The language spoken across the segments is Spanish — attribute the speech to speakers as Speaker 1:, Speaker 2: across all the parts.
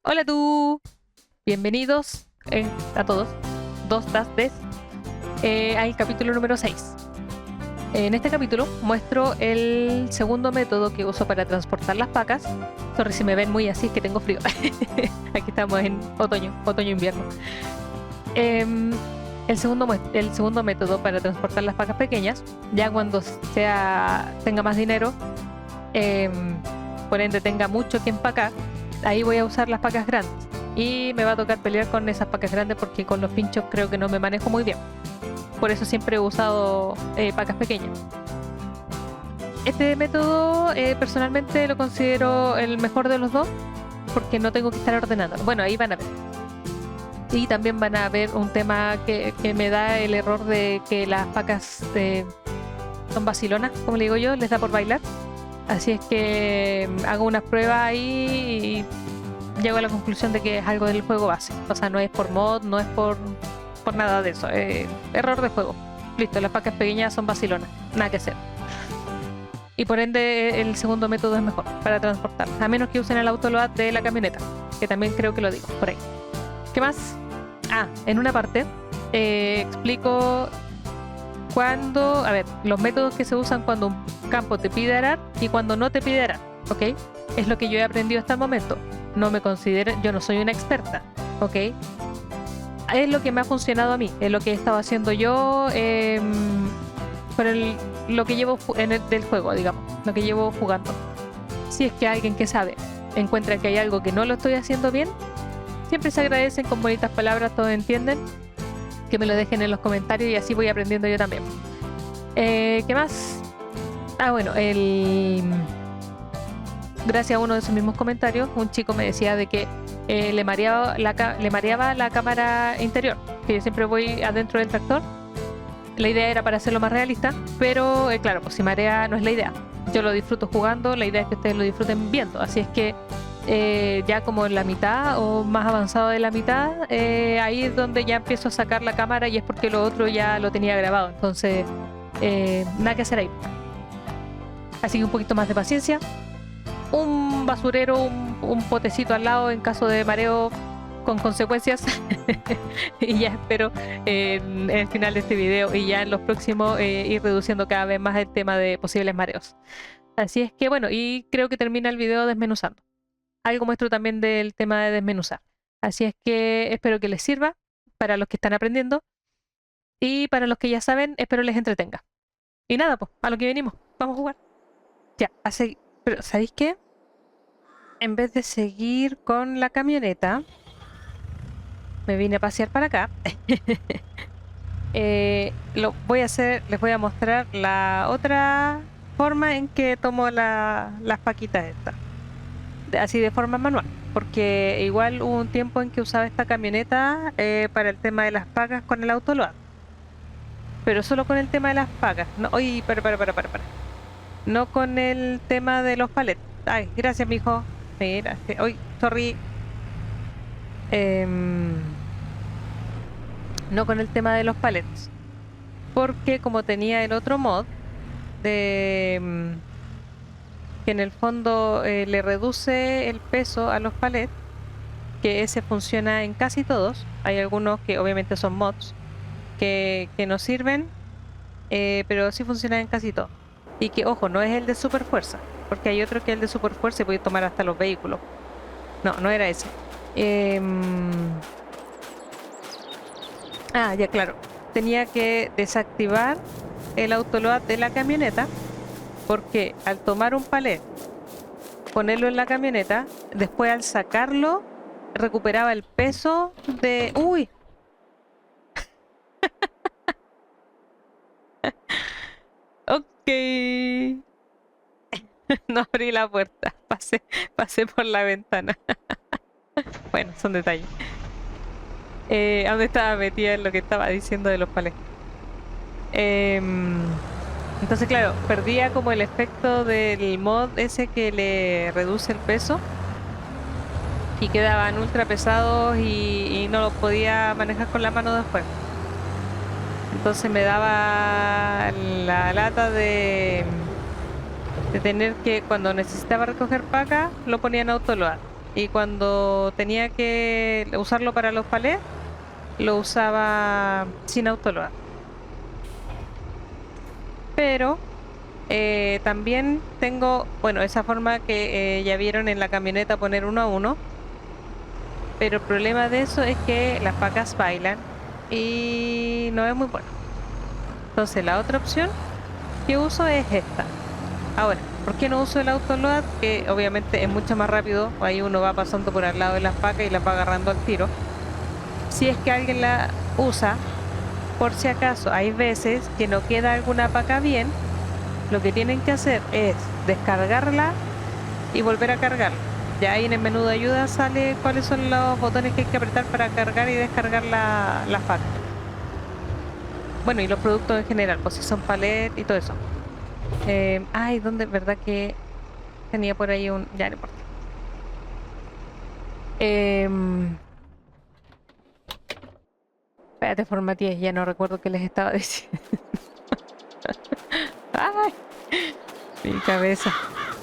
Speaker 1: Hola tú, bienvenidos a todos, dos tastes, al capítulo número 6. En este capítulo muestro el segundo método que uso para transportar las pacas. Sorry si me ven muy así, es que tengo frío. Aquí estamos en otoño-invierno. El segundo método para transportar las pacas pequeñas, ya cuando tenga más dinero, por ende tenga mucho que empacar, ahí voy a usar las pacas grandes. Y me va a tocar pelear con esas pacas grandes porque con los pinchos creo que no me manejo muy bien. Por eso siempre he usado pacas pequeñas. Este método personalmente lo considero el mejor de los dos porque no tengo que estar ordenando. Bueno, ahí van a ver. Y también van a ver un tema que me da el error de que las pacas son vacilonas, como le digo yo, les da por bailar. Así es que hago unas pruebas ahí y llego a la conclusión de que es algo del juego base. O sea, no es por mod, no es por nada de eso. Error de juego. Listo, las pacas pequeñas son vacilonas. Nada que hacer. Y por ende el segundo método es mejor para transportar. A menos que usen el autoload de la camioneta. Que también creo que lo digo por ahí. ¿Qué más? En una parte explico los métodos que se usan cuando un campo te pide arar y cuando no te pide arar, ¿ok? Es lo que yo he aprendido hasta el momento. No me considero, yo no soy una experta, ¿ok? Es lo que me ha funcionado a mí, es lo que he estado haciendo yo lo que llevo del juego, digamos, lo que llevo jugando. Si es que alguien que sabe encuentra que hay algo que no lo estoy haciendo bien, siempre se agradecen con bonitas palabras, todos entienden, que me lo dejen en los comentarios y así voy aprendiendo yo también. ¿Qué más? Bueno, gracias a uno de esos mismos comentarios, un chico me decía de que le mareaba la cámara interior, que yo siempre voy adentro del tractor. La idea era para hacerlo más realista, pero claro, pues si marea no es la idea. Yo lo disfruto jugando, la idea es que ustedes lo disfruten viendo, así es que ya como en la mitad o más avanzado de la mitad, ahí es donde ya empiezo a sacar la cámara y es porque lo otro ya lo tenía grabado, entonces nada que hacer ahí. Así que un poquito más de paciencia, un basurero, un potecito al lado en caso de mareo con consecuencias y ya espero en el final de este video y ya en los próximos ir reduciendo cada vez más el tema de posibles mareos. Así es que bueno, y creo que termina el video desmenuzando. Algo muestro también del tema de desmenuzar. Así es que espero que les sirva para los que están aprendiendo y para los que ya saben, espero les entretenga. Y nada, pues, a lo que venimos, vamos a jugar. Ya, pero ¿sabéis qué? En vez de seguir con la camioneta, me vine a pasear para acá. Lo voy a hacer, les voy a mostrar la otra forma en que tomo las paquitas estas. Así de forma manual, porque igual hubo un tiempo en que usaba esta camioneta para el tema de las pagas con el autoload, pero solo con el tema de las pagas, no, oye, para, no con el tema de los palets. Ay, gracias, mijo. Mira, hoy, sorry. Em, no con el tema de los palets, porque como tenía el otro mod de que en el fondo le reduce el peso a los palets, que ese funciona en casi todos. Hay algunos que obviamente son mods que no sirven, pero sí funciona en casi todos. Y que, ojo, no es el de super fuerza, porque hay otro que es el de super fuerza y puede tomar hasta los vehículos. No, no era ese. Ya claro. Tenía que desactivar el autoload de la camioneta, porque al tomar un palet, ponerlo en la camioneta, después al sacarlo, recuperaba el peso de... ¡Uy! Ok. No abrí la puerta, pasé por la ventana. Bueno, son detalles. ¿A dónde estaba metida en lo que estaba diciendo de los palés? Entonces, claro, perdía como el efecto del mod ese que le reduce el peso y quedaban ultra pesados y no los podía manejar con la mano después. Entonces me daba la lata de tener que, cuando necesitaba recoger paca, lo ponía en autoload. y cuando tenía que usarlo para los palés, lo usaba sin autoload. Pero también tengo, bueno, esa forma que ya vieron en la camioneta, poner uno a uno. Pero el problema de eso es que las vacas bailan y no es muy bueno. Entonces la otra opción que uso es esta. Ahora, ¿por qué no uso el autoload? Que obviamente es mucho más rápido. Ahí uno va pasando por al lado de las vacas y las va agarrando al tiro. Si es que alguien la usa, por si acaso, hay veces que no queda alguna vaca bien, lo que tienen que hacer es descargarla y volver a cargarla. Ya ahí en el menú de ayuda sale cuáles son los botones que hay que apretar para cargar y descargar las vacas. Bueno, y los productos en general, pues si son palet y todo eso. Ay, ¿dónde? ¿Verdad que tenía por ahí un...? Ya, no importa. Espérate, formateé, ya no recuerdo qué les estaba diciendo. ¡Ay! Mi cabeza.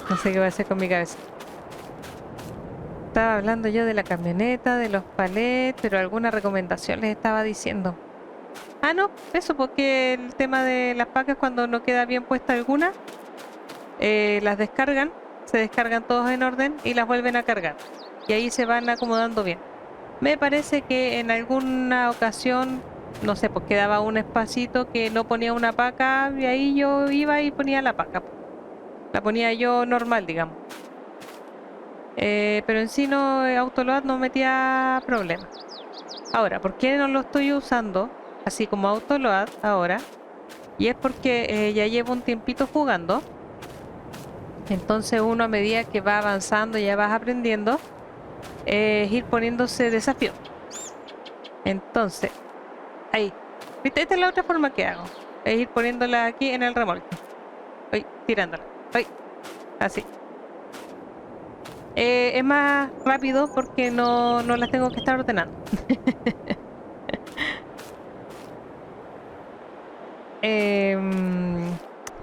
Speaker 1: No sé qué voy a hacer con mi cabeza. Estaba hablando yo de la camioneta, de los palets, pero alguna recomendación les estaba diciendo. Ah, no, eso, porque el tema de las vacas, cuando no queda bien puesta alguna, las descargan, se descargan todos en orden y las vuelven a cargar. Y ahí se van acomodando bien. Me parece que en alguna ocasión, no sé, pues quedaba un espacito que no ponía una paca y ahí yo iba y ponía la paca. La ponía yo normal, digamos. Pero en sí no, autoload no metía problema. Ahora, ¿por qué no lo estoy usando así como autoload ahora? Y es porque ya llevo un tiempito jugando. Entonces uno, a medida que va avanzando, ya vas aprendiendo, es ir poniéndose desafío. Entonces, ahí. ¿Viste? Esta es la otra forma que hago. Es ir poniéndola aquí en el remolque. Voy tirándola. Voy. Así. Es más rápido porque no las tengo que estar ordenando.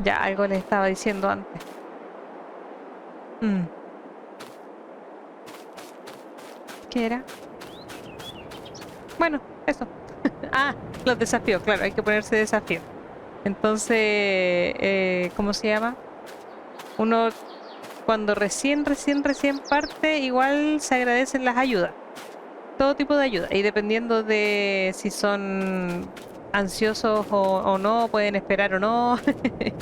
Speaker 1: Ya algo les estaba diciendo antes. ¿Qué era? Bueno, eso. Ah, los desafíos, claro, hay que ponerse desafío. Entonces, ¿cómo se llama? Uno, cuando recién parte, igual se agradecen las ayudas. Todo tipo de ayuda. Y dependiendo de si son ansiosos o no, pueden esperar o no,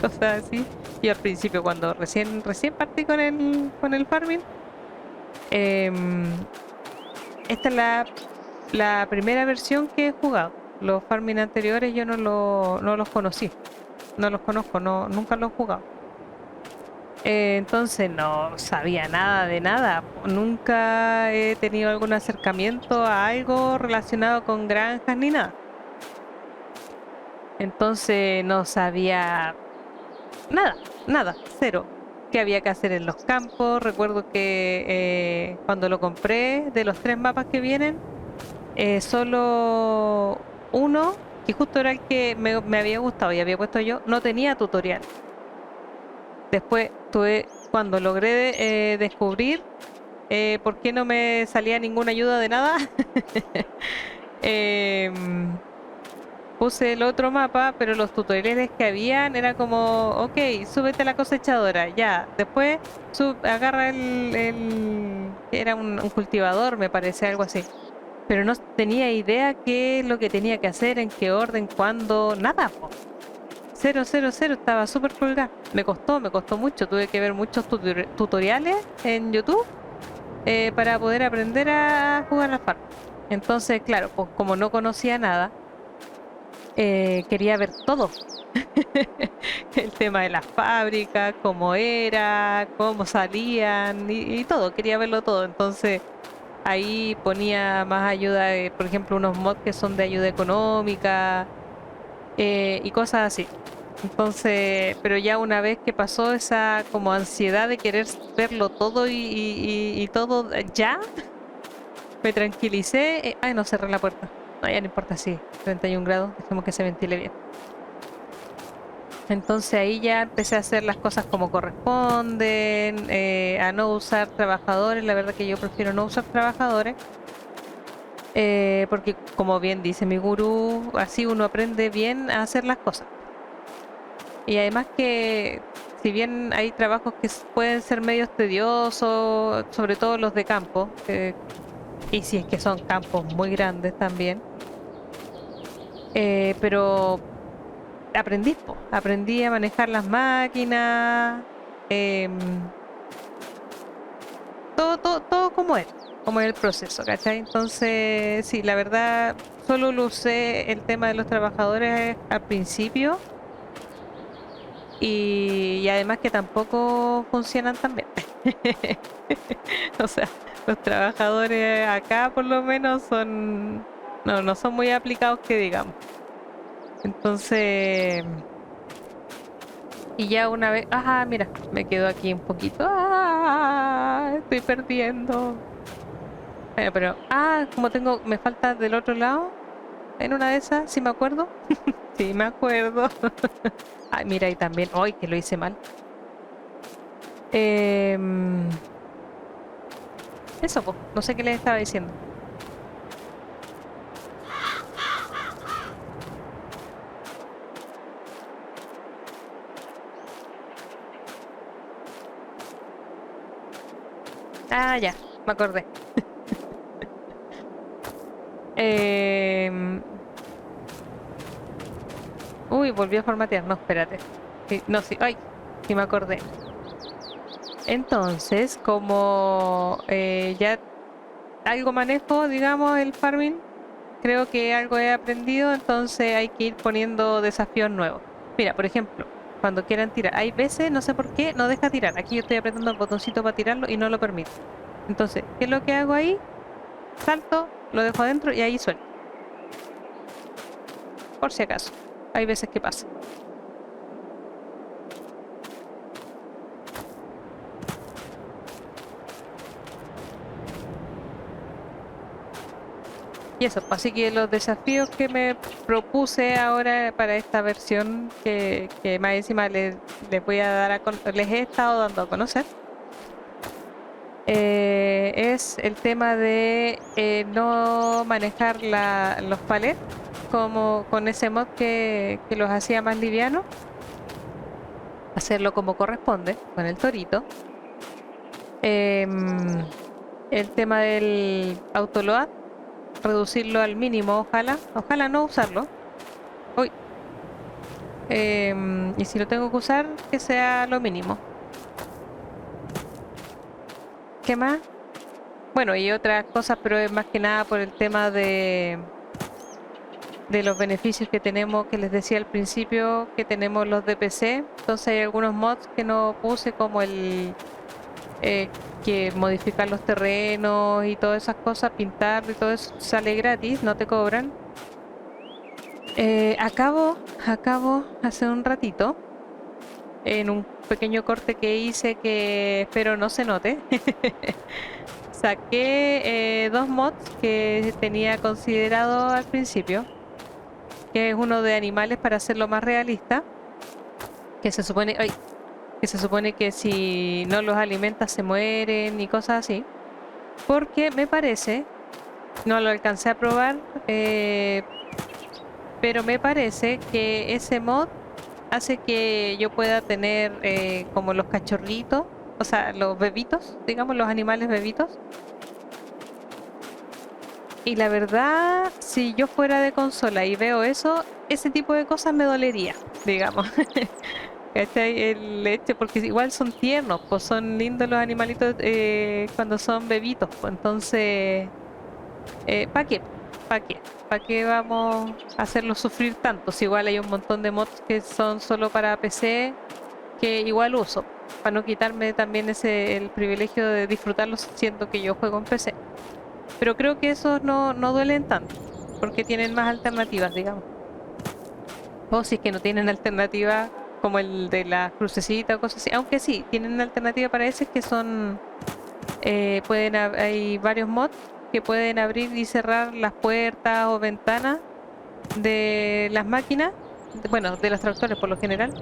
Speaker 1: cosas así. Yo al principio, cuando recién partí con el farming, esta es la primera versión que he jugado. Los farming anteriores yo no los conocí. No los conozco, nunca los he jugado. Entonces no sabía nada de nada. Nunca he tenido algún acercamiento a algo relacionado con granjas ni nada. Entonces no sabía nada, cero. ¿Qué había que hacer en los campos? Recuerdo que cuando lo compré, de los 3 mapas que vienen, solo uno, que justo era el que me había gustado y había puesto yo, no tenía tutorial. Después cuando logré descubrir por qué no me salía ninguna ayuda de nada, puse el otro mapa, pero los tutoriales que habían era como, ok, súbete a la cosechadora, ya. Después agarra era un cultivador, me parece, algo así. Pero no tenía idea qué es lo que tenía que hacer, en qué orden, cuándo, nada, po. Cero, estaba súper colgada. Me costó mucho, tuve que ver muchos tutoriales en YouTube para poder aprender a jugar al farm. Entonces, claro, pues como no conocía nada, quería ver todo. El tema de las fábricas, cómo era, cómo salían y todo, quería verlo todo. Entonces ahí ponía más ayuda, por ejemplo, unos mods que son de ayuda económica y cosas así. Entonces, pero ya una vez que pasó esa como ansiedad de querer verlo todo y todo ya, me tranquilicé. Ay, no, cerré la puerta. No, ya no importa, sí, 31 grados, dejemos que se ventile bien. Entonces ahí ya empecé a hacer las cosas como corresponden, a no usar trabajadores. La verdad que yo prefiero no usar trabajadores, porque como bien dice mi gurú, así uno aprende bien a hacer las cosas. Y además que si bien hay trabajos que pueden ser medios tediosos, sobre todo los de campo, y si es que son campos muy grandes también, pero aprendí, po. Aprendí a manejar las máquinas, em, todo como es el proceso, ¿cachai? Entonces, sí, la verdad, solo lo usé el tema de los trabajadores al principio y además que tampoco funcionan tan bien. O sea, los trabajadores acá por lo menos no son muy aplicados que digamos. Entonces, y ya una vez, mira, me quedo aquí un poquito. Estoy perdiendo. Bueno, pero, como me falta del otro lado, en una de esas, ¿sí me acuerdo? Sí, me acuerdo. Ay, mira, y también, hoy que lo hice mal. Em, Eso, pues, no sé qué les estaba diciendo. Ya, me acordé. Em, Uy, volví a formatear. No, espérate. Sí, no, sí, ay, sí me acordé. Entonces, como ya algo manejo, digamos, el farming, creo que algo he aprendido, entonces hay que ir poniendo desafíos nuevos. Mira, por ejemplo, cuando quieran tirar, hay veces, no sé por qué, no deja tirar. Aquí yo estoy apretando el botoncito para tirarlo y no lo permite. Entonces, ¿qué es lo que hago ahí? Salto, lo dejo adentro y ahí suelto. Por si acaso. Hay veces que pasa. Y eso, así que los desafíos que me propuse ahora para esta versión que más encima les voy a dar les he estado dando a conocer, es el tema de no manejar los palets como con ese mod que los hacía más livianos, hacerlo como corresponde, con el torito. Em, el tema del autoload, reducirlo al mínimo, ojalá no usarlo. Uy, y si lo tengo que usar, que sea lo mínimo. ¿Qué más? Bueno, y otras cosas, pero es más que nada por el tema de los beneficios que tenemos, que les decía al principio, que tenemos los de PC. Entonces hay algunos mods que no puse, como eh, que modificar los terrenos y todas esas cosas, pintar y todo eso sale gratis, no te cobran. Acabo hace un ratito, en un pequeño corte que hice que espero no se note. Saqué dos mods que tenía considerado al principio, que es uno de animales para hacerlo más realista, que se supone, que se supone que si no los alimentas se mueren y cosas así. Porque me parece, no lo alcancé a probar, pero me parece que ese mod hace que yo pueda tener como los cachorritos, o sea, los bebitos, digamos, los animales bebitos. Y la verdad, si yo fuera de consola y veo eso, ese tipo de cosas me dolería, digamos. ¿Cachai? El hecho, porque igual son tiernos, pues son lindos los animalitos cuando son bebitos, pues entonces, ¿para qué? ¿Para qué? ¿Para qué vamos a hacerlos sufrir tanto? Si igual hay un montón de mods que son solo para PC, que igual uso, para no quitarme también el privilegio de disfrutarlos siendo que yo juego en PC. Pero creo que esos no duelen tanto, porque tienen más alternativas, digamos. O si es que no tienen alternativa, como el de la crucecita o cosas así. Aunque sí, tienen una alternativa para ese que son... hay varios mods que pueden abrir y cerrar las puertas o ventanas de las máquinas bueno, de los tractores por lo general,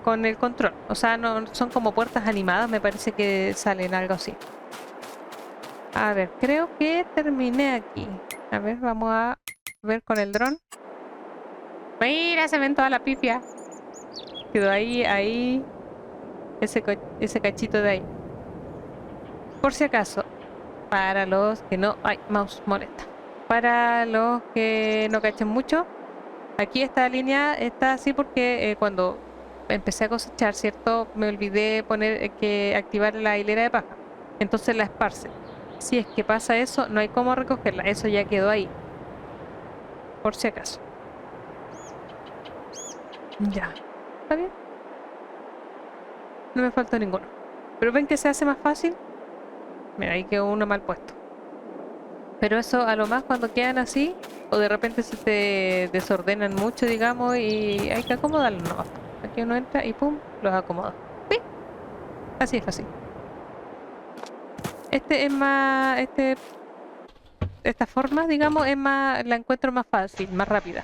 Speaker 1: con el control. O sea, no son como puertas animadas, me parece que salen algo así. A ver, creo que terminé aquí. A ver, vamos a ver con el dron. Mira, se ven toda la pifia. Quedó ahí, ese cachito de ahí. Por si acaso, para los que no... Ay, mouse molesta. Para los que no cachen mucho, aquí esta línea está así porque cuando empecé a cosechar, ¿cierto? Me olvidé poner que activar la hilera de paja. Entonces la esparce. Si es que pasa eso, no hay cómo recogerla. Eso ya quedó ahí. Por si acaso. Ya. ¿Está bien? No me falta ninguno. Pero ven que se hace más fácil. Mira, ahí quedó uno mal puesto. Pero eso a lo más cuando quedan así, o de repente se te desordenan mucho, digamos, y hay que acomodarlos nomás. Aquí uno entra y pum, los acomoda. ¿Sí? Así es fácil. Este es más... esta forma, digamos, es más... la encuentro más fácil, más rápida.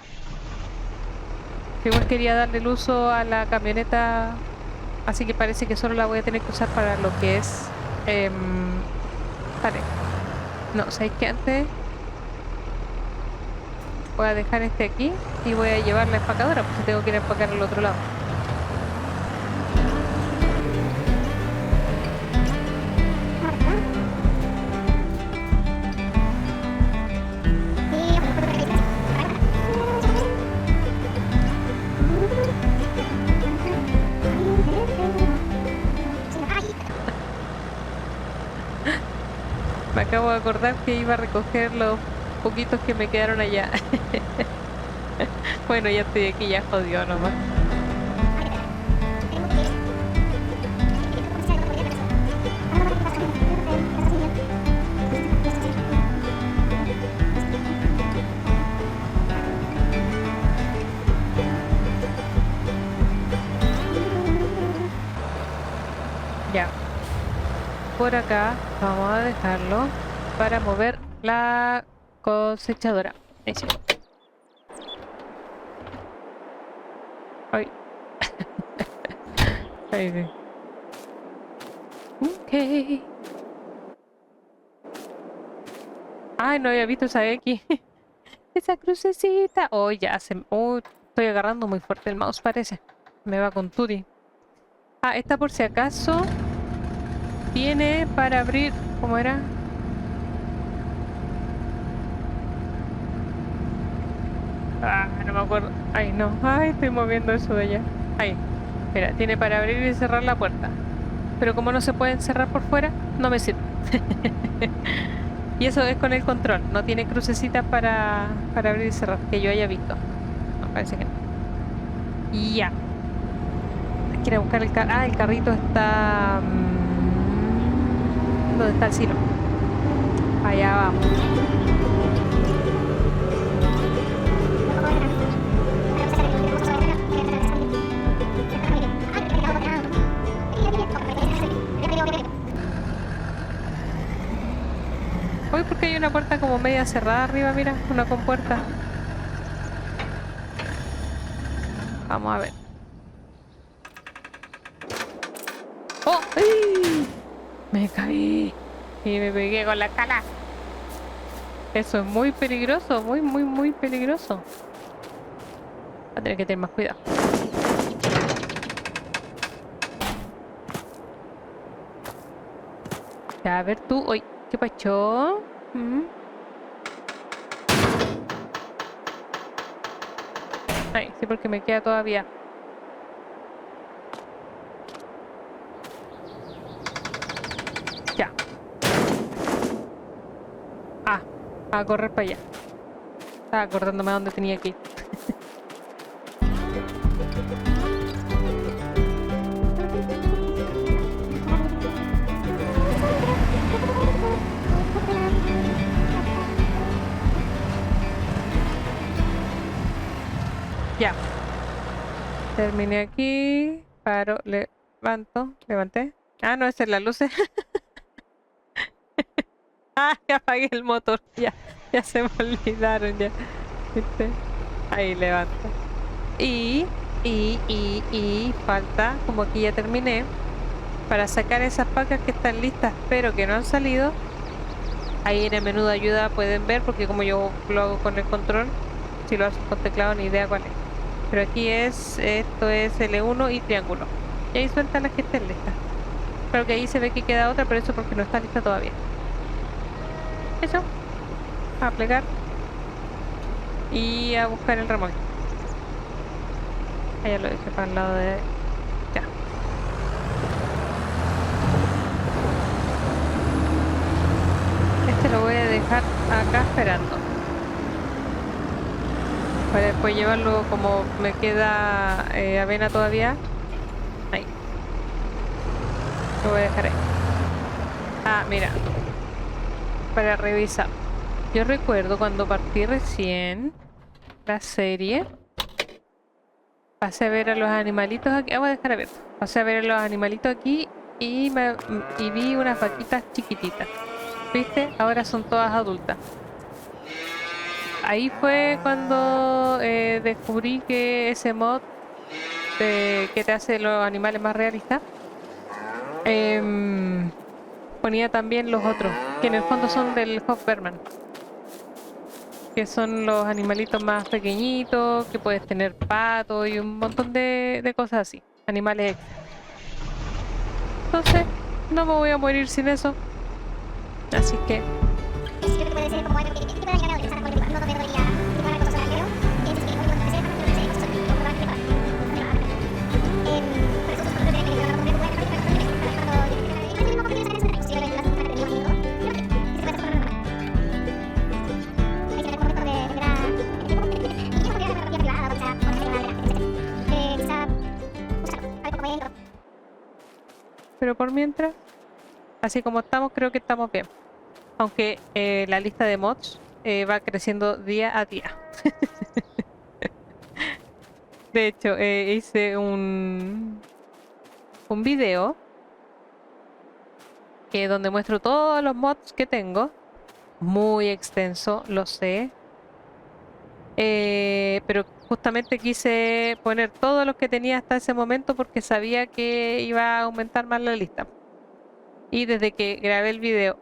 Speaker 1: Igual quería darle el uso a la camioneta, así que parece que solo la voy a tener que usar para lo que es... vale. No, ¿sabéis que antes? Voy a dejar este aquí y voy a llevar la empacadora, porque tengo que ir a empacar al otro lado. Me acabo de acordar que iba a recoger los poquitos que me quedaron allá. Bueno, ya estoy aquí, ya jodió nomás. Ya. Por acá vamos a dejarlo para mover la cosechadora. Eso. Ay. Ahí sí. Ok. Ay, no había visto esa X. Esa crucecita. Oh, ya se... Oh, estoy agarrando muy fuerte el mouse, parece. Me va con Tutti. Ah, esta por si acaso tiene para abrir... ¿Cómo era? Ah, no me acuerdo. Ay, no. Ay, estoy moviendo eso de allá. Ahí. Mira, tiene para abrir y cerrar la puerta. Pero como no se pueden cerrar por fuera, no me sirve. Y eso es con el control. No tiene crucecitas para abrir y cerrar, que yo haya visto. No, parece que no. Y ya. Hay que ir a buscar el carrito. Ah, el carrito está... ¿dónde está el silo? Allá vamos. Hoy porque hay una puerta como media cerrada arriba, mira, una compuerta. Vamos a ver. ¡Oh! ¡Ay! Me caí y me pegué con la cala. Eso es muy peligroso, muy peligroso. Voy a tener que tener más cuidado. Ya, a ver tú, uy, ¿qué pasó? Ay, sí, porque me queda todavía. Ya. Ah, a correr para allá. Estaba acordándome a dónde tenía que ir. Ya. Terminé aquí. Paro, levanto, levanté. Ah, no, esa es la luz. Ah, ya apagué el motor. Ya se me olvidaron ya. ¿Viste? Ahí levanto. Y, y falta, como aquí ya terminé, para sacar esas pacas que están listas pero que no han salido. Ahí en el menú de ayuda pueden ver, porque como yo lo hago con el control, si lo haces con teclado ni idea cuál es. Pero aquí esto es L1 y triángulo. Y ahí sueltan las que estén listas. Claro que ahí se ve que queda otra, pero eso porque no está lista todavía. Eso, a plegar y a buscar el remolque. Allá lo dejé para el lado de... ya. Este lo voy a dejar acá esperando. Para después llevarlo, como me queda avena todavía. Ahí. Lo voy a dejar ahí. Ah, mira. Para revisar. Yo recuerdo cuando partí recién la serie. Pasé a ver a los animalitos aquí. Voy a dejar abierto. Pasé a ver a los animalitos aquí y vi unas vaquitas chiquititas. ¿Viste? Ahora son todas adultas. Ahí fue cuando descubrí que ese mod que te hace los animales más realistas ponía también los otros, que en el fondo son del Hofberman, que son los animalitos más pequeñitos, que puedes tener patos y un montón de cosas así, animales extra. Entonces, no me voy a morir sin eso. Así que... pero por mientras, así como estamos, creo que estamos bien. Aunque la lista de mods va creciendo día a día. De hecho, hice un video donde muestro todos los mods que tengo. Muy extenso, lo sé. Pero justamente quise poner todos los que tenía hasta ese momento porque sabía que iba a aumentar más la lista. Y desde que grabé el video,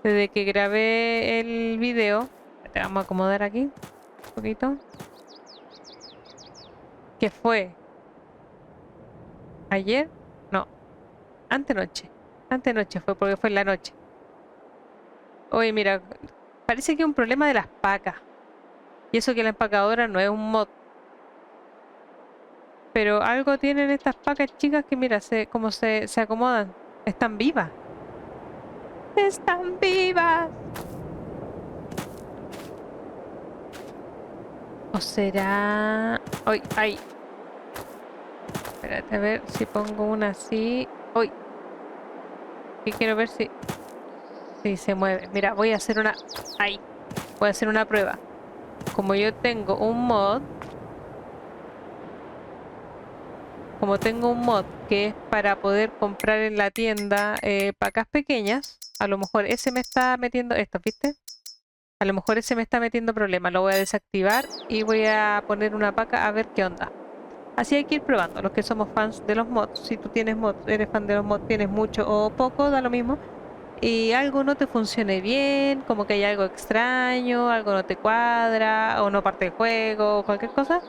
Speaker 1: desde que grabé el video, te vamos a acomodar aquí un poquito, que fue ayer, no, antenoche fue porque fue en la noche. Oye, mira, parece que es un problema de las pacas. Y eso que la empacadora no es un mod. Pero algo tienen estas pacas chicas que mira, como se acomodan. Están vivas. ¡Están vivas! ¿O será...? ¡Uy! ¡Ay! Espérate a ver si pongo una así. ¡Uy! Y quiero ver si se mueve. Mira, voy a hacer una... ¡Ay! Voy a hacer una prueba. Como yo tengo un mod... que es para poder comprar en la tienda pacas pequeñas, a lo mejor ese me está metiendo esto, ¿viste? A lo mejor ese me está metiendo problemas. Lo voy a desactivar y voy a poner una paca a ver qué onda. Así hay que ir probando, los que somos fans de los mods. Si tú tienes mods, eres fan de los mods, tienes mucho o poco, da lo mismo. Y algo no te funcione bien, como que hay algo extraño, algo no te cuadra, o no parte del juego, o cualquier cosa,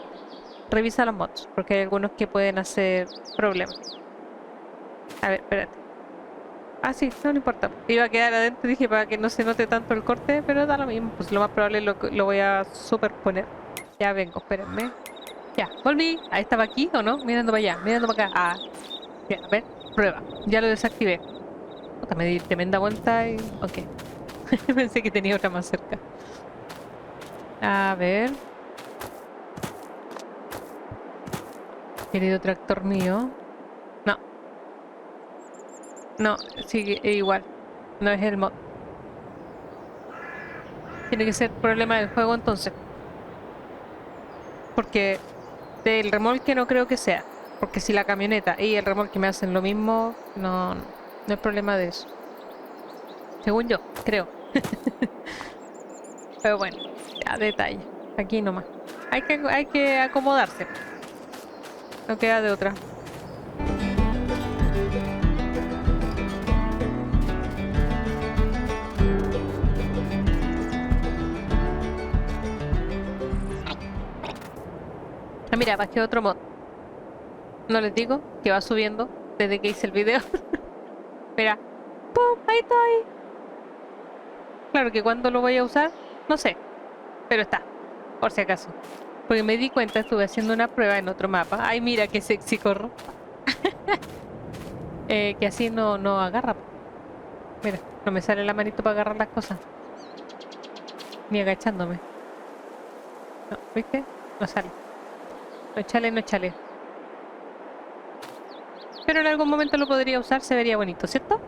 Speaker 1: revisa los mods, porque hay algunos que pueden hacer problemas. A ver, espérate. Ah, sí, no importa. Iba a quedar adentro, dije, para que no se note tanto el corte, pero da lo mismo. Pues lo más probable lo voy a superponer. Ya vengo, espérenme. Ya, volví. Ahí estaba aquí, ¿o no? Mirando para allá, mirando para acá. Ah, ya, a ver, prueba. Ya lo desactivé. Puta, me di tremenda vuelta y... ok. Pensé que tenía otra más cerca. A ver. Querido tractor mío. No. No, sigue igual. No es el mod. Tiene que ser problema del juego entonces. Porque del remolque no creo que sea. Porque si la camioneta y el remolque me hacen lo mismo, no es problema de eso. Según yo, creo. Pero bueno, ya detalle. Aquí nomás. hay que acomodarse. No queda de otra. Ah, mira, bajé otro mod. No les digo que va subiendo desde que hice el video. Mira. ¡Pum! Ahí estoy. Claro que cuando lo voy a usar, no sé. Pero está, por si acaso. Porque me di cuenta, estuve haciendo una prueba en otro mapa. Ay, mira qué sexy corro. Que así no agarra. Mira, no me sale la manito para agarrar las cosas. Ni agachándome. No, ¿viste? No sale. No chale, no chale. Pero en algún momento lo podría usar, se vería bonito, ¿cierto?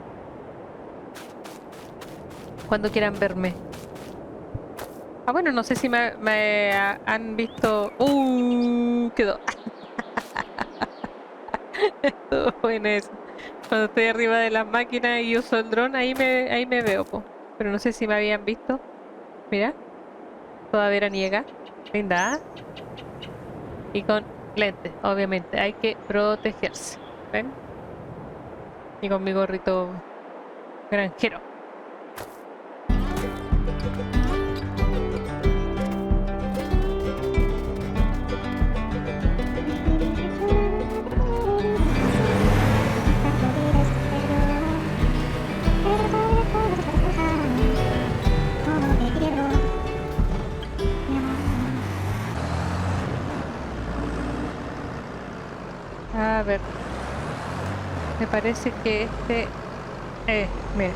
Speaker 1: Cuando quieran verme. Ah, bueno, no sé si han visto... quedó. Estuvo bueno eso. Cuando estoy arriba de las máquinas y uso el dron, ahí me veo, po. Pero no sé si me habían visto. Mira, toda veraniega. Linda, ¿ah? Y con lentes, obviamente. Hay que protegerse. ¿Ven? Y con mi gorrito granjero. A ver. Me parece que este... mira,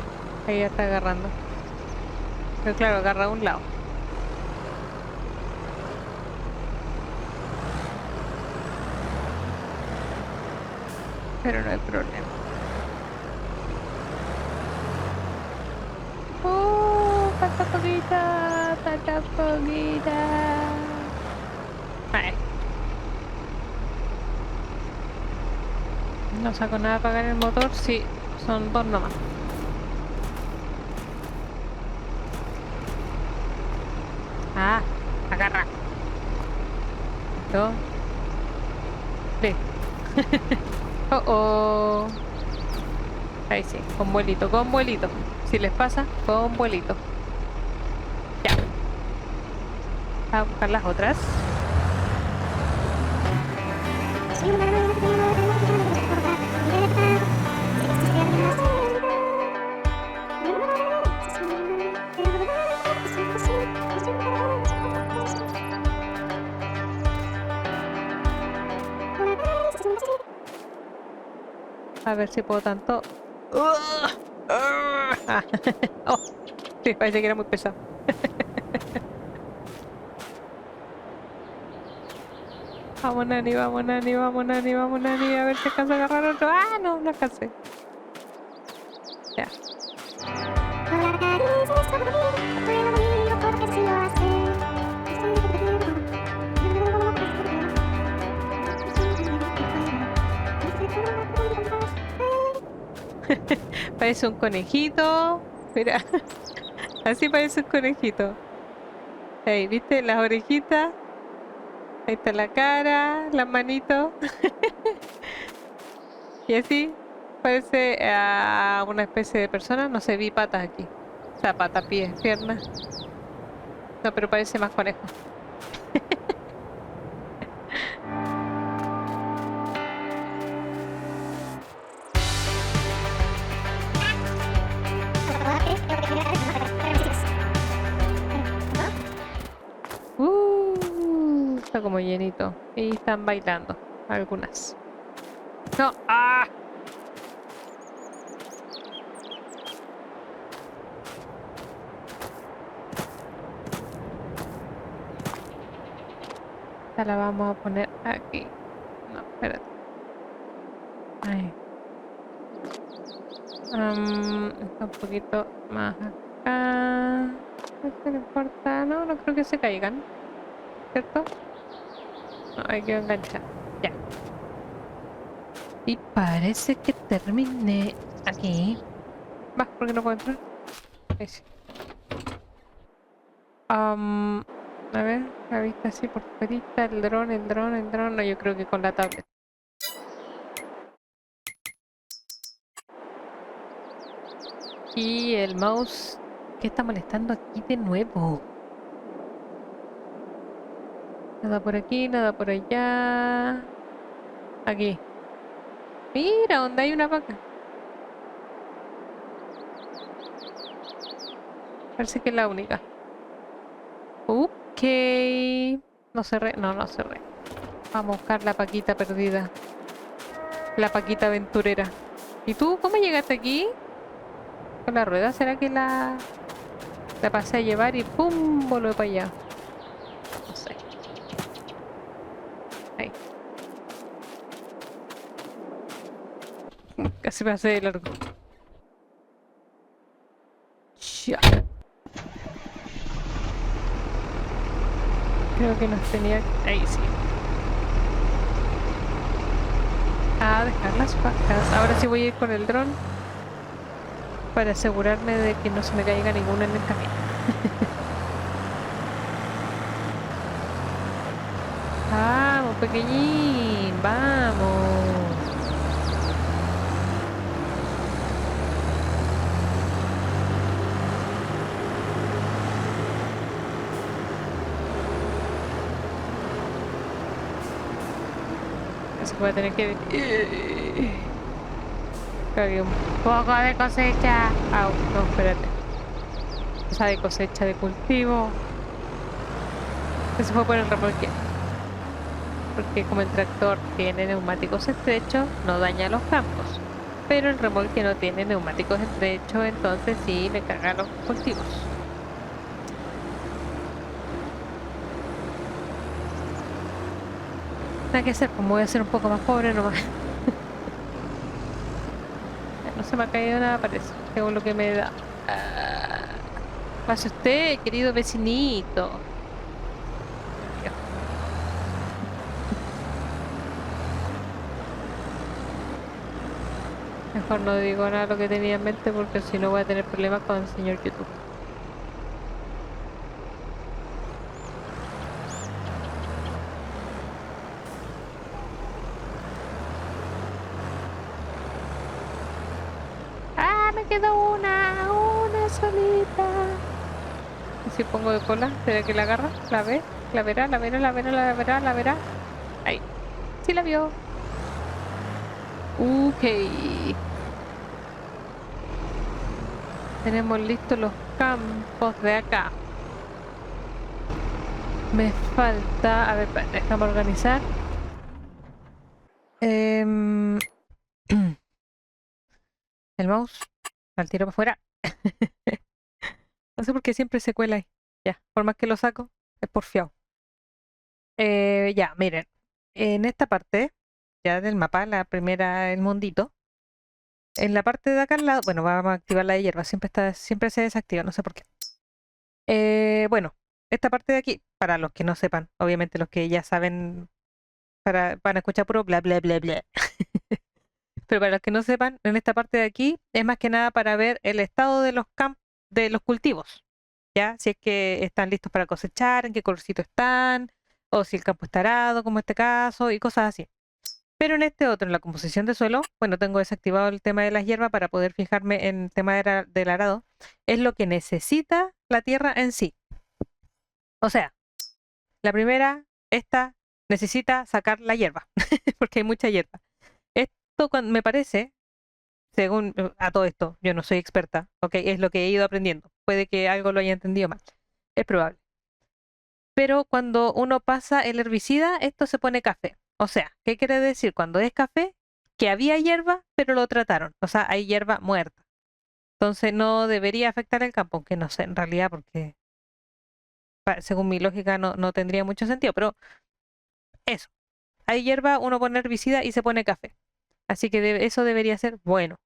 Speaker 1: ahí ya está agarrando. Pero claro, agarra a un lado. Pero no hay problema. Falta poquita, falta poquita. Ay. No saco nada para apagar el motor, sí, son dos nomás. Ah, agarra. Dos. Sí. Oh, oh. Ahí sí, con vuelito, con vuelito. Si les pasa, con vuelito. Ya. A buscar las otras. A ver si puedo tanto. Ah. Oh, sí, parece que era muy pesado. Vamos, Nani, vamos, Nani, vamos, Nani, vamos, Nani. A ver si alcanzo a agarrar otro. Ah, no, no alcancé. Ya. Parece un conejito. Mira, así parece un conejito. Ahí, ¿viste? Las orejitas. Ahí está la cara, las manitos. Y así parece a una especie de persona. No sé, vi patas aquí. O sea, patas, pies, piernas. No, pero parece más conejo. Está como llenito. Y están bailando. Algunas. No. ¡Ah! Esta la vamos a poner aquí. No, espérate. Ahí. Está un poquito más acá. No importa. No, no creo que se caigan. ¿Cierto? No, hay que enganchar. Ya. Y parece que terminé aquí. ¿Por qué no puedo entrar? Ahí sí. A ver, la vista así por fuerita, el dron, el dron, el dron. No, yo creo que con la tablet. Y el mouse, ¿qué está molestando aquí de nuevo? Nada por aquí, nada por allá. Aquí. Mira, donde hay una vaca. Parece que es la única. Ok. No cerré. No, no cerré. Vamos a buscar la paquita perdida. La paquita aventurera. ¿Y tú cómo llegaste aquí? ¿Con la rueda? ¿Será que la pasé a llevar y pum, voló para allá? No sé. Ahí. Casi me hace de largo. Ya. Creo que nos tenía... Ahí sí. A dejar las vacas. Ahora sí voy a ir con el dron para asegurarme de que no se me caiga ninguna en el camino. Vamos, pequeñín, vamos. Así que voy a tener que... Cagué un poco de cosecha. Au, no, espérate. O sea, de cosecha, de cultivo. Eso fue por el remolque. Porque como el tractor tiene neumáticos estrechos, no daña los campos. Pero el remolque no tiene neumáticos estrechos, entonces sí me caga los cultivos. Nada que hacer, pues me voy a hacer un poco más pobre nomás. No se me ha caído nada, parece, según lo que me da. Pase usted, querido vecinito. Mejor no digo nada de lo que tenía en mente porque si no voy a tener problemas con el señor YouTube. ¡Ah! Me quedó una solita. ¿Y si pongo de cola? ¿Será que la agarra? ¿La ve? ¿La verá? ¿La verá? ¿La verá? ¿La verá? ¿La verá? Ahí. Sí la vio. Ok. Tenemos listos los campos de acá. Me falta... A ver, déjame organizar. Em, el mouse. Al tiro para afuera. No sé por qué siempre se cuela ahí. Ya, por más que lo saco, es porfiado. Ya, miren. En esta parte, ya del mapa, la primera, el mundito. En la parte de acá al lado, bueno, vamos a activar la de hierba. Siempre se desactiva, no sé por qué. Bueno, esta parte de aquí, para los que no sepan, obviamente los que ya saben, van a escuchar puro bla bla bla bla. Pero para los que no sepan, en esta parte de aquí es más que nada para ver el estado de los de los cultivos. ¿Ya? Si es que están listos para cosechar, en qué colorcito están, o si el campo está arado, como en este caso, y cosas así. Pero en este otro, en la composición de suelo, bueno, tengo desactivado el tema de las hierbas para poder fijarme en el tema del arado. Es lo que necesita la tierra en sí. O sea, la primera, esta necesita sacar la hierba, porque hay mucha hierba. Esto me parece, según a todo esto, yo no soy experta, ok, es lo que he ido aprendiendo. Puede que algo lo haya entendido mal, es probable. Pero cuando uno pasa el herbicida, esto se pone café. O sea, ¿qué quiere decir? Cuando es café, que había hierba, pero lo trataron. O sea, hay hierba muerta. Entonces no debería afectar el campo, aunque no sé en realidad, porque según mi lógica no tendría mucho sentido. Pero eso, hay hierba, uno pone herbicida y se pone café. Así que eso debería ser bueno.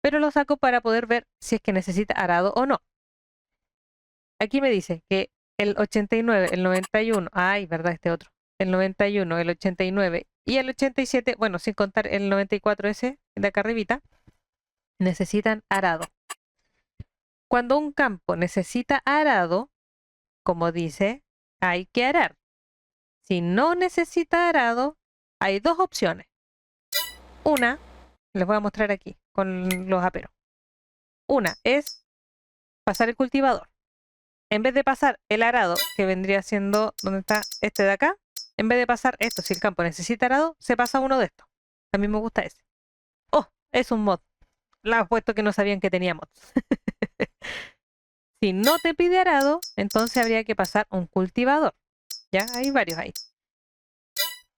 Speaker 1: Pero lo saco para poder ver si es que necesita arado o no. Aquí me dice que el 89, el 91, ay, ¿verdad? Este otro. El 91, el 89 y el 87, bueno, sin contar el 94 ese de acá arribita, necesitan arado. Cuando un campo necesita arado, como dice, hay que arar. Si no necesita arado, hay dos opciones. Una, les voy a mostrar aquí con los aperos. Una es pasar el cultivador. En vez de pasar el arado, que vendría siendo, ¿dónde está este de acá? En vez de pasar esto, si el campo necesita arado, se pasa uno de estos. A mí me gusta ese. Oh, es un mod. La he puesto que no sabían que tenía mods. Si no te pide arado, entonces habría que pasar un cultivador. Ya, hay varios ahí.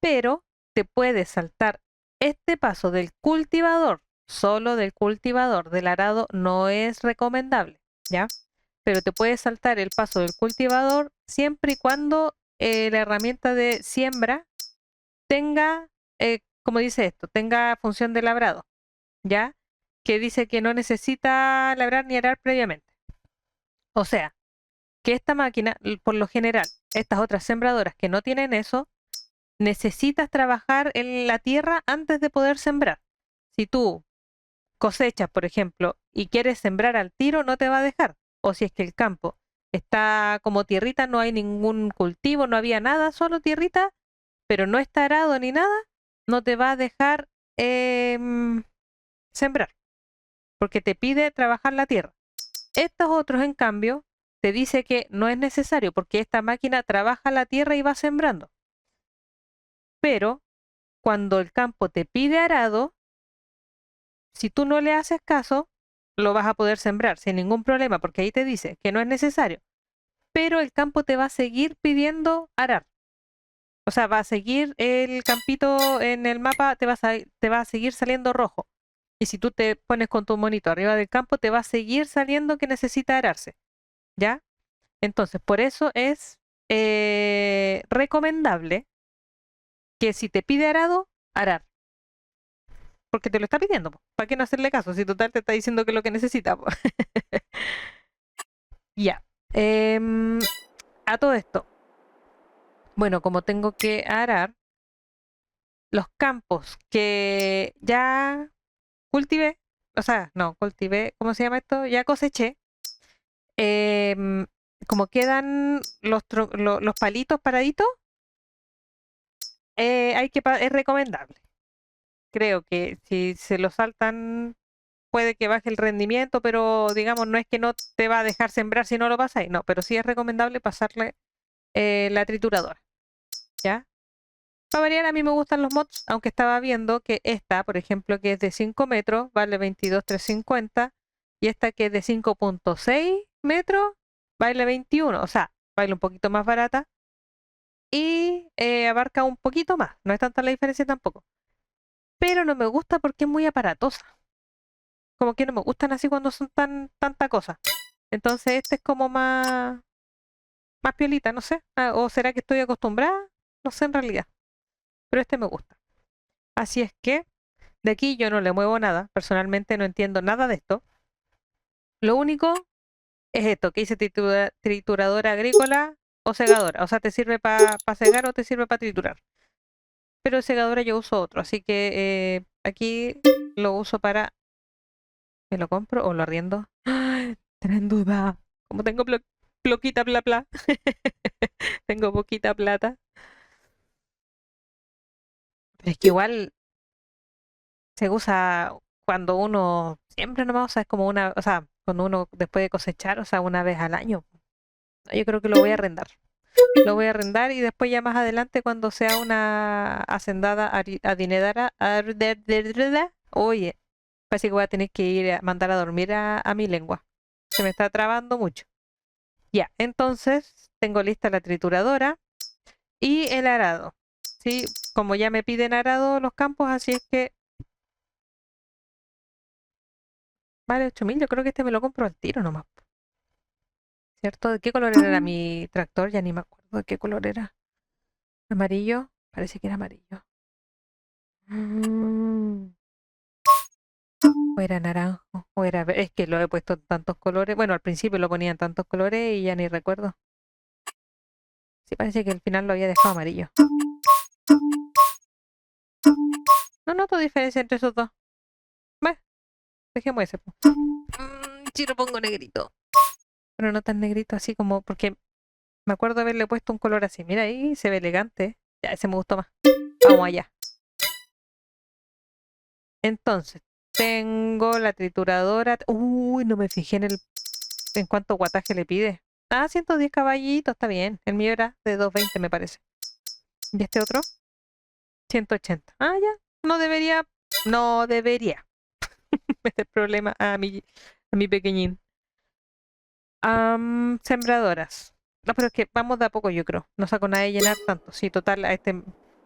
Speaker 1: Pero te puedes saltar este paso del cultivador, solo del cultivador, del arado no es recomendable, ¿ya? Pero te puedes saltar el paso del cultivador siempre y cuando la herramienta de siembra tenga, como dice esto, tenga función de labrado, ¿ya? Que dice que no necesita labrar ni arar previamente. O sea, que esta máquina, por lo general, estas otras sembradoras que no tienen eso, necesitas trabajar en la tierra antes de poder sembrar. Si tú cosechas, por ejemplo, y quieres sembrar al tiro, no te va a dejar. O si es que el campo está como tierrita, no hay ningún cultivo, no había nada, solo tierrita, pero no está arado ni nada, no te va a dejar sembrar, porque te pide trabajar la tierra. Estos otros, en cambio, te dice que no es necesario, porque esta máquina trabaja la tierra y va sembrando. Pero cuando el campo te pide arado, si tú no le haces caso, lo vas a poder sembrar sin ningún problema, porque ahí te dice que no es necesario. Pero el campo te va a seguir pidiendo arar. O sea, va a seguir el campito en el mapa, te va a seguir saliendo rojo. Y si tú te pones con tu monito arriba del campo, te va a seguir saliendo que necesita ararse. ¿Ya? Entonces, por eso es recomendable que si te pide arado, arar. Porque te lo está pidiendo, po. ¿Para qué no hacerle caso? Si total te está diciendo que es lo que necesita, po. Ya. A todo esto. Bueno, como tengo que arar, los campos que ya cultivé, o sea, no, cultivé, ¿cómo se llama esto? Ya coseché. em, Como quedan los palitos paraditos, es recomendable. Creo que si se lo saltan puede que baje el rendimiento, pero digamos, no es que no te va a dejar sembrar si no lo pasáis, no, pero sí es recomendable pasarle la trituradora, ¿ya? Para variar, a mí me gustan los mods, aunque estaba viendo que esta, por ejemplo, que es de 5 metros, vale 22.350, y esta que es de 5.6 metros, vale 21, o sea, vale un poquito más barata y abarca un poquito más, no es tanta la diferencia tampoco, pero no me gusta porque es muy aparatosa. Como que no me gustan así cuando son tanta cosa. Entonces este es como más piolita, no sé. O será que estoy acostumbrada, no sé en realidad. Pero este me gusta. Así es que de aquí yo no le muevo nada. Personalmente no entiendo nada de esto. Lo único es esto, que dice trituradora agrícola o segadora. O sea, te sirve para segar o te sirve para triturar. Pero segadora yo uso otro. Así que aquí lo uso para... ¿Me lo compro o lo arriendo? ¡Ay! En duda. Como tengo poquita bla bla. Tengo poquita plata. Pero es que igual se usa cuando uno siempre nomás, o sea, es como una, o sea, cuando uno después de cosechar, o sea, una vez al año. Yo creo que lo voy a arrendar. Lo voy a arrendar y después ya más adelante cuando sea una hacendada adinerada, oye, parece que voy a tener que ir a mandar a dormir a mi lengua. Se me está trabando mucho. Ya, entonces tengo lista la trituradora y el arado. Sí, como ya me piden arado los campos, así es que vale 8.000. Yo creo que este me lo compro al tiro nomás. ¿Cierto? ¿De qué color era mi tractor? Ya ni me acuerdo de qué color era. ¿Amarillo? Parece que era amarillo. Mm, O era naranjo, o era... Es que lo he puesto en tantos colores. Bueno, al principio lo ponía en tantos colores y ya ni recuerdo. Sí, parece que al final lo había dejado amarillo. No noto diferencia entre esos dos. Bueno, dejemos ese, po. Si lo pongo negrito. Pero no tan negrito así como... Porque Me acuerdo haberle puesto un color así. Mira ahí, se ve elegante. Ya, ese me gustó más. Vamos allá. Entonces, tengo la trituradora. Uy, no me fijé en cuánto guataje le pide. Ah, 110 caballitos, está bien. El mío era de 220, me parece. ¿Y este otro? 180. Ah, ya. No debería. No debería. Este problema a mi pequeñín. Sembradoras. No, pero es que vamos de a poco, yo creo. No saco nada de llenar tanto. Sí, total, a este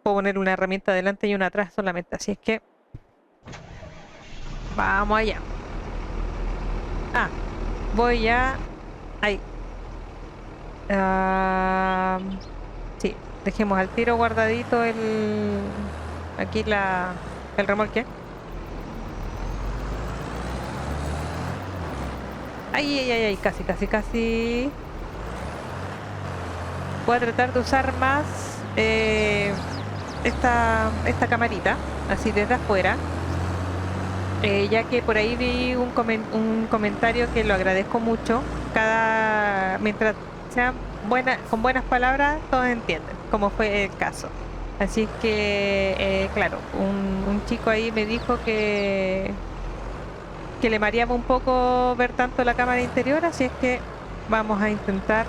Speaker 1: puedo poner una herramienta adelante y una atrás solamente. Así es que vamos allá. Ah, voy a. Ahí. Ah, sí, dejemos al tiro guardadito aquí el remolque. Ay, ay, ay, ay, casi, casi, casi. Voy a tratar de usar más esta camarita, así desde afuera, ya que por ahí vi un comentario que lo agradezco mucho. Mientras sean con buenas palabras, todos entienden, como fue el caso. Así que, claro, un chico ahí me dijo que le mareaba un poco ver tanto la cámara interior, así es que vamos a intentar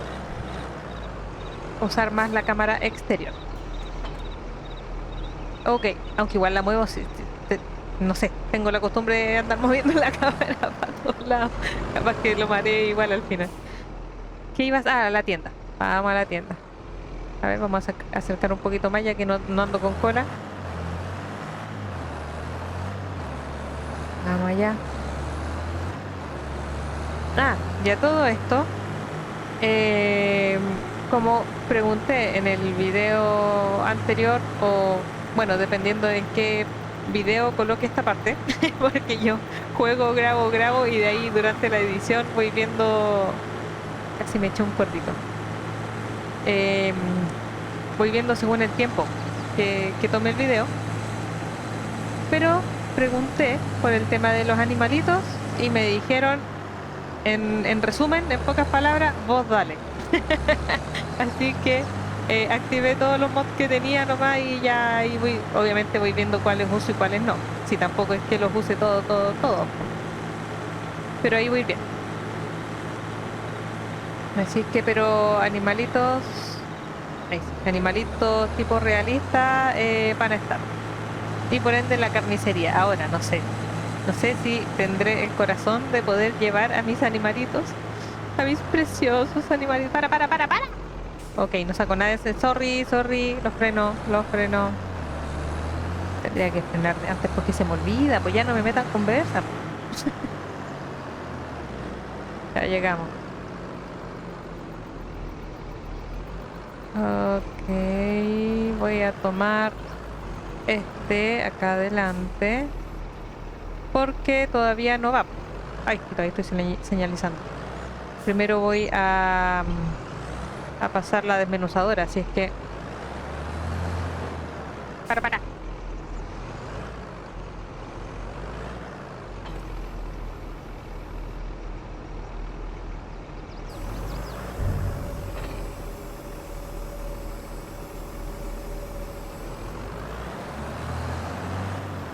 Speaker 1: usar más la cámara exterior. Ok, aunque igual la muevo, no sé, tengo la costumbre de andar moviendo la cámara para todos lados. Capaz que lo mareé igual al final. ¿Qué ibas? Ah, a la tienda. Vamos a la tienda. A ver, vamos a acercar un poquito más ya que no ando con cola. Vamos allá. Ah, ya todo esto. eh, Como pregunté en el video anterior, o bueno, dependiendo de en qué video coloque esta parte, porque yo juego, grabo y de ahí durante la edición voy viendo, casi me eché un cuerdito. Em, Voy viendo según el tiempo que tome el video, pero pregunté por el tema de los animalitos y me dijeron, en resumen, en pocas palabras, vos dale. Así que activé todos los mods que tenía nomás y ya ahí obviamente voy viendo cuáles uso y cuáles no. Si tampoco es que los use todo. Pero ahí voy bien. Así que, pero animalitos, ahí sí, animalitos tipo realista van a estar. Y por ende la carnicería. Ahora no sé. No sé si tendré el corazón de poder llevar a mis animalitos. A mis preciosos animalitos. Para. Ok, no saco nada de ese. Sorry. Los freno. Tendría que frenar antes porque se me olvida. Pues ya no me metan conversa. Ya llegamos. Ok, voy a tomar acá adelante. Porque todavía no va. Ay, todavía estoy señalizando. Primero voy a pasar la desmenuzadora, así es que... Para.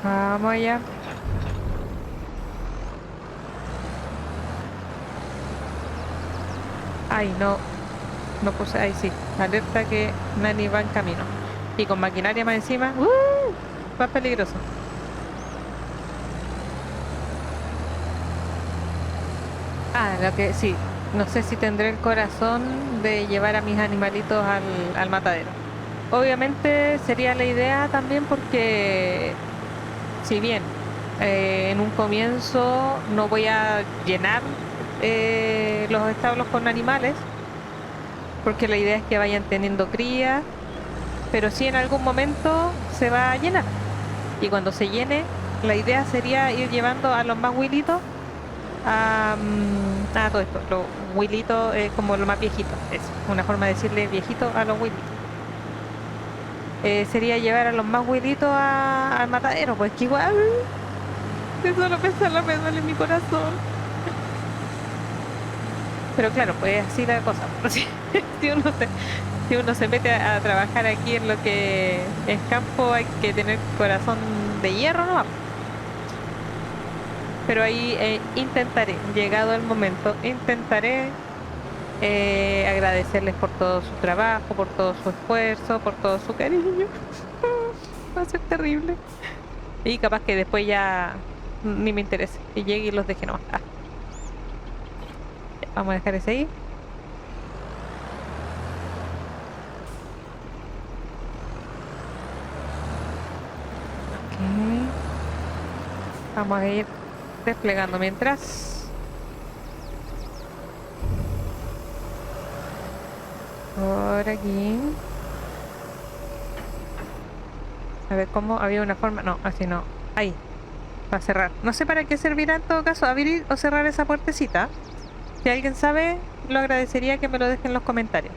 Speaker 1: Vamos allá. Ay, no puse, ahí sí. Alerta que Nani va en camino. Y con maquinaria más encima, más peligroso. Ah, lo que sí, no sé si tendré el corazón de llevar a mis animalitos al matadero. Obviamente sería la idea también porque si bien en un comienzo no voy a llenar los establos con animales, porque la idea es que vayan teniendo cría, pero sí en algún momento se va a llenar. Y cuando se llene, la idea sería ir llevando a los más huilitos a todo esto. Los huilitos como los más viejitos, es una forma de decirle viejito a los huilitos. Sería llevar a los más huilitos al matadero, pues que igual, de solo pensarlo me duele mi corazón. Pero claro, pues así la cosa. Si, si uno se, si uno se mete a trabajar aquí en lo que es campo, hay que tener corazón de hierro, ¿no? Pero ahí intentaré, llegado el momento, intentaré agradecerles por todo su trabajo, por todo su esfuerzo, por todo su cariño. Va a ser terrible. Y capaz que después ya ni me interese. Y llegue y los deje nomás. Ah, vamos a dejar ese ahí. Ok. Vamos a ir desplegando mientras. Por aquí. A ver cómo había una forma. No, así no. Ahí. Para cerrar. No sé para qué servirá en todo caso abrir o cerrar esa puertecita. Si alguien sabe, lo agradecería que me lo deje en los comentarios.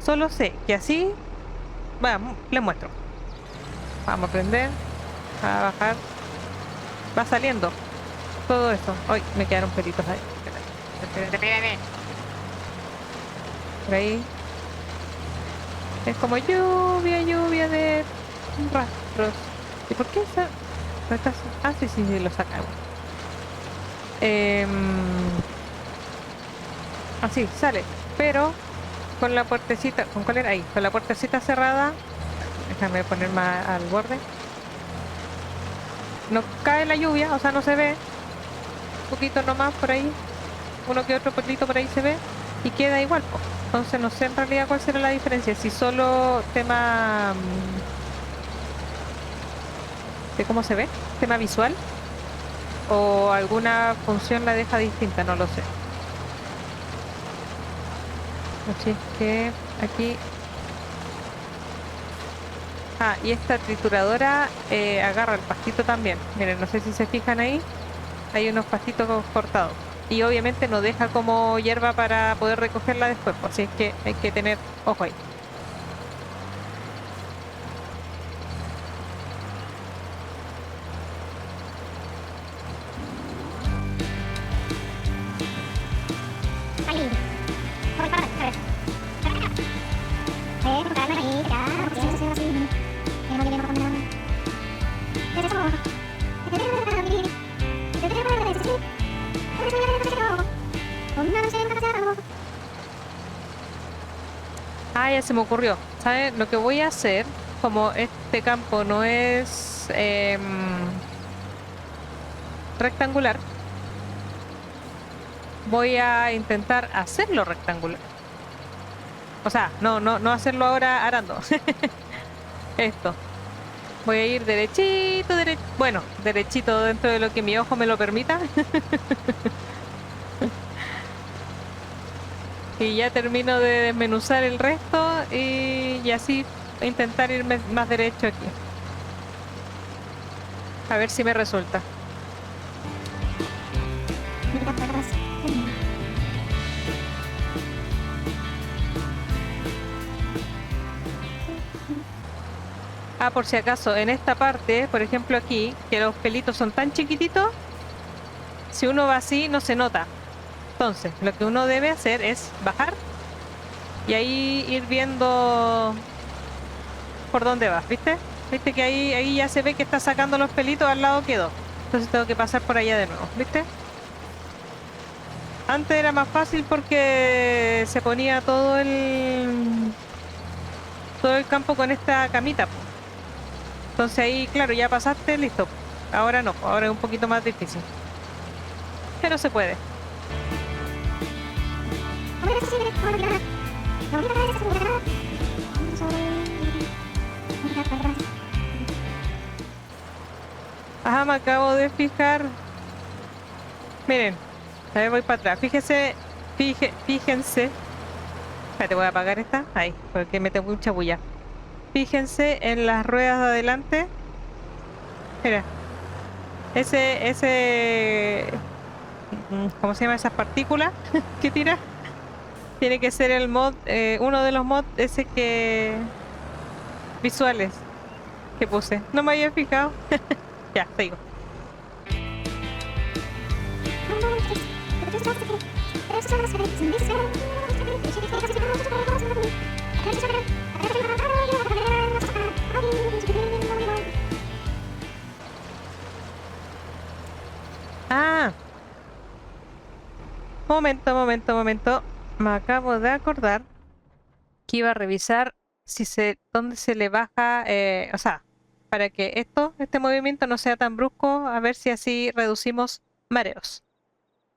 Speaker 1: Solo sé que así. Vamos, les muestro. Vamos a prender. A bajar. Va saliendo. Todo eso. Ay, me quedaron pelitos ahí. Espérate. Por ahí. Es como lluvia de rastros. ¿Y por qué esa? Ah, sí, sí, sí, lo sacamos. Así, sale. Pero con la puertecita, ¿con cuál era? Ahí, con la puertecita cerrada. Déjame poner más al borde. No cae la lluvia, o sea, no se ve. Un poquito nomás por ahí. Uno que otro pelito por ahí se ve. Y queda igual, po. Entonces no sé en realidad cuál será la diferencia. Si solo tema de cómo se ve, tema visual, o alguna función la deja distinta, no lo sé. Así es que aquí... Ah, y esta trituradora agarra el pastito también. Miren, no sé si se fijan ahí. Hay unos pastitos cortados. Y obviamente no deja como hierba para poder recogerla después, pues, así es que hay que tener ojo ahí. Ah, ya se me ocurrió. ¿Saben? Lo que voy a hacer, como este campo no es rectangular, voy a intentar hacerlo rectangular. O sea, no hacerlo ahora arando. Esto. Voy a ir derechito, bueno, derechito dentro de lo que mi ojo me lo permita. Y ya termino de desmenuzar el resto y así intentar irme más derecho aquí. A ver si me resulta. Ah, por si acaso, en esta parte, por ejemplo aquí, que los pelitos son tan chiquititos, si uno va así no se nota. Entonces, lo que uno debe hacer es bajar y ahí ir viendo por dónde vas, ¿viste? ¿Viste que ahí ya se ve que está sacando los pelitos, al lado quedó? Entonces tengo que pasar por allá de nuevo, ¿viste? Antes era más fácil porque se ponía todo el campo con esta camita, po. Entonces ahí, claro, ya pasaste, listo. Ahora no, ahora es un poquito más difícil. Pero se puede. Ajá, me acabo de fijar. Miren, a ver, voy para atrás. Fíjense. Espérate, voy a apagar esta. Ahí, porque me tengo mucha bulla. Fíjense en las ruedas de adelante. Mira. ¿Cómo se llama? Esas partículas que tira. Tiene que ser el mod, uno de los mods ese que... visuales que puse. No me había fijado. Ya, sigo. Momento. Me acabo de acordar que iba a revisar dónde se le baja, o sea, para que este movimiento no sea tan brusco, a ver si así reducimos mareos.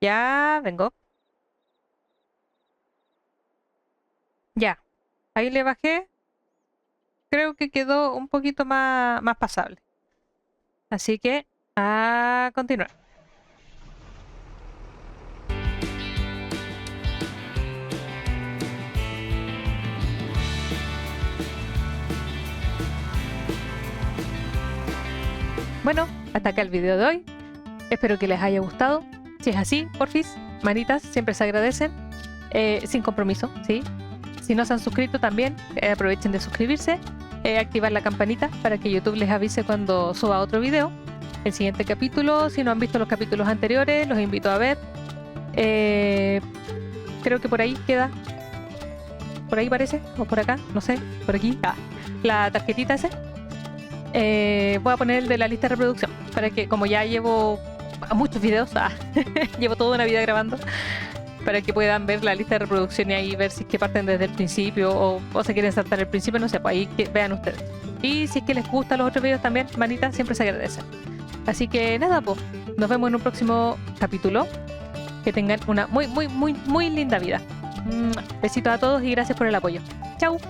Speaker 1: Ya vengo. Ya, ahí le bajé. Creo que quedó un poquito más pasable. Así que a continuar. Bueno, hasta acá el video de hoy. Espero que les haya gustado. Si es así, porfis, manitas, siempre se agradecen. Sin compromiso, ¿sí? Si no se han suscrito también, aprovechen de suscribirse. Activar la campanita para que YouTube les avise cuando suba otro video. El siguiente capítulo, si no han visto los capítulos anteriores, los invito a ver. Creo que por ahí queda. Por ahí parece, o por acá, no sé, por aquí. La tarjetita ese. Voy a poner el de la lista de reproducción para que, como ya llevo muchos videos, llevo toda una vida grabando, para que puedan ver la lista de reproducción y ahí ver si es que parten desde el principio o se quieren saltar el principio, no sé, pues ahí que vean ustedes. Y si es que les gustan los otros videos también, manitas, siempre se agradecen. Así que nada, pues, nos vemos en un próximo capítulo. Que tengan una muy linda vida. Besitos a todos y gracias por el apoyo. Chau.